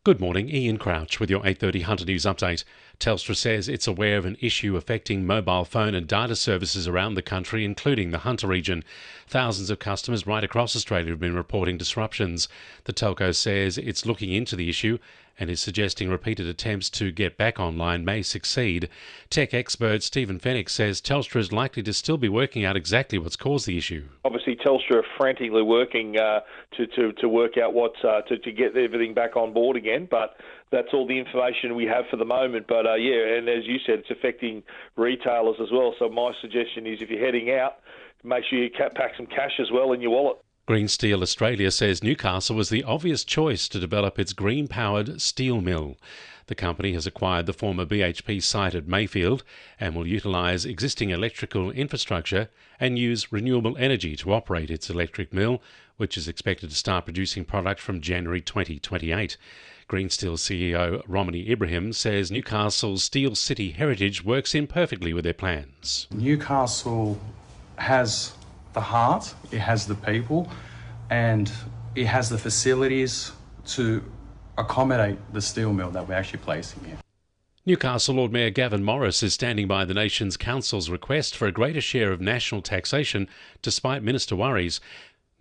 Good morning, Ian Crouch with your 8:30 Hunter News Update. Telstra says it's aware of an issue affecting mobile phone and data services around the country, including the Hunter region. Thousands of customers right across Australia have been reporting disruptions. The telco says it's looking into the issue and is suggesting repeated attempts to get back online may succeed. Tech expert Stephen Fennick says Telstra is likely to still be working out exactly what's caused the issue. Obviously, Telstra are frantically working to work out to get everything back on board again, but that's all the information we have for the moment. But and as you said, it's affecting retailers as well. So my suggestion is if you're heading out, make sure you pack some cash as well in your wallet. Green Steel Australia says Newcastle was the obvious choice to develop its green-powered steel mill. The company has acquired the former BHP site at Mayfield and will utilise existing electrical infrastructure and use renewable energy to operate its electric mill, which is expected to start producing product from January 2028. Green Steel CEO Romany Ibrahim says Newcastle's Steel City heritage works in perfectly with their plans. Newcastle has the heart, it has the people, and it has the facilities to accommodate the steel mill that we're actually placing here. Newcastle Lord Mayor Gavin Morris is standing by the nation's council's request for a greater share of national taxation despite minister worries.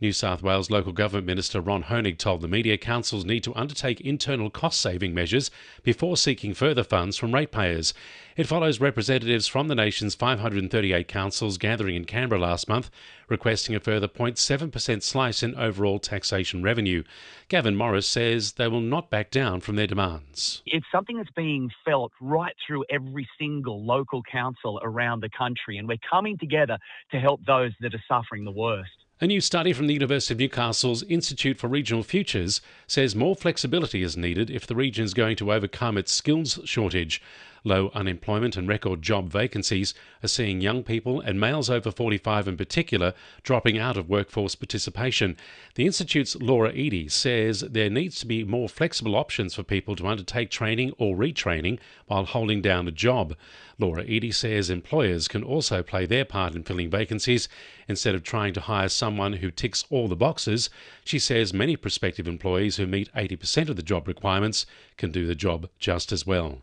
New South Wales Local Government Minister Ron Hoenig told the media councils need to undertake internal cost-saving measures before seeking further funds from ratepayers. It follows representatives from the nation's 538 councils gathering in Canberra last month, requesting a further 0.7% slice in overall taxation revenue. Gavin Morris says they will not back down from their demands. It's something that's being felt right through every single local council around the country, and we're coming together to help those that are suffering the worst. A new study from the University of Newcastle's Institute for Regional Futures says more flexibility is needed if the region is going to overcome its skills shortage. Low unemployment and record job vacancies are seeing young people, and males over 45 in particular, dropping out of workforce participation. The Institute's Laura Eadie says there needs to be more flexible options for people to undertake training or retraining while holding down a job. Laura Eadie says employers can also play their part in filling vacancies instead of trying to hire someone who ticks all the boxes. She says many prospective employees who meet 80% of the job requirements can do the job just as well.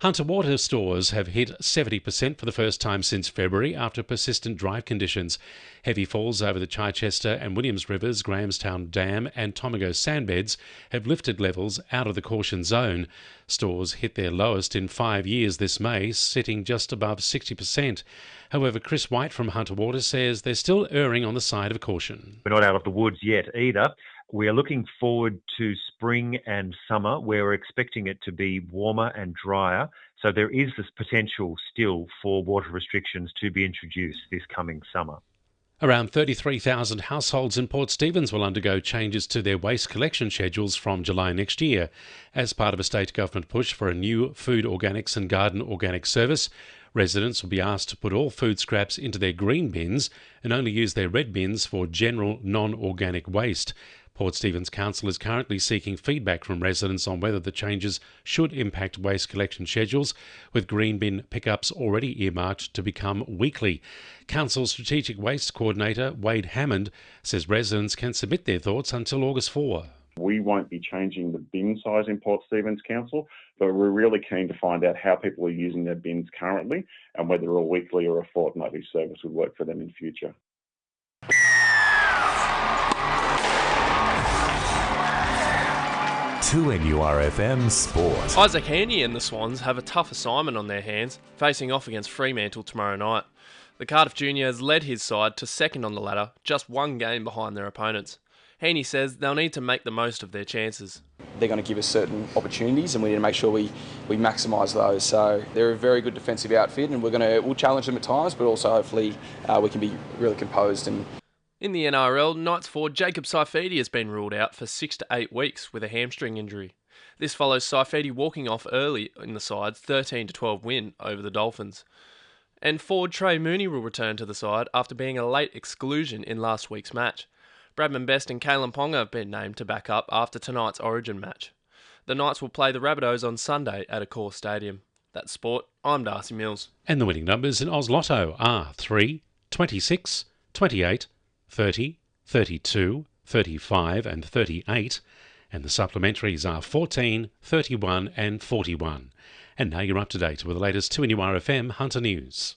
Hunter water stores have hit 70% for the first time since February after persistent dry conditions. Heavy falls over the Chichester and Williams Rivers, Grahamstown Dam and Tomago sandbeds have lifted levels out of the caution zone. Stores hit their lowest in 5 years this May, sitting just above 60%. However, Chris White from Hunter Water says they're still erring on the side of caution. We're not out of the woods yet either. We are looking forward to spring and summer, where we're expecting it to be warmer and drier. So there is this potential still for water restrictions to be introduced this coming summer. Around 33,000 households in Port Stephens will undergo changes to their waste collection schedules from July next year. As part of a state government push for a new food organics and garden organic service, residents will be asked to put all food scraps into their green bins and only use their red bins for general non-organic waste. Port Stephens Council is currently seeking feedback from residents on whether the changes should impact waste collection schedules, with green bin pickups already earmarked to become weekly. Council Strategic Waste Coordinator Wade Hammond says residents can submit their thoughts until August 4. We won't be changing the bin size in Port Stephens Council, but we're really keen to find out how people are using their bins currently and whether a weekly or a fortnightly service would work for them in future. 2NURFM Sport. Isaac Haney and the Swans have a tough assignment on their hands, facing off against Fremantle tomorrow night. The Cardiff Junior has led his side to second on the ladder, just one game behind their opponents. Haney says they'll need to make the most of their chances. They're going to give us certain opportunities and we need to make sure we maximise those. So they're a very good defensive outfit and we'll challenge them at times, but also hopefully we can be really composed. In the NRL, Knights forward Jacob Saifidi has been ruled out for 6 to 8 weeks with a hamstring injury. This follows Saifidi walking off early in the side's 13-12 win over the Dolphins. And forward Trey Mooney will return to the side after being a late exclusion in last week's match. Bradman Best and Kalen Ponga have been named to back up after tonight's Origin match. The Knights will play the Rabbitohs on Sunday at Accor Stadium. That's sport. I'm Darcy Mills. And the winning numbers in Oz Lotto are 3, 26, 28, 30, 32, 35 and 38. and the supplementaries are 14, 31 and 41. And now you're up to date with the latest 2NURFM Hunter News.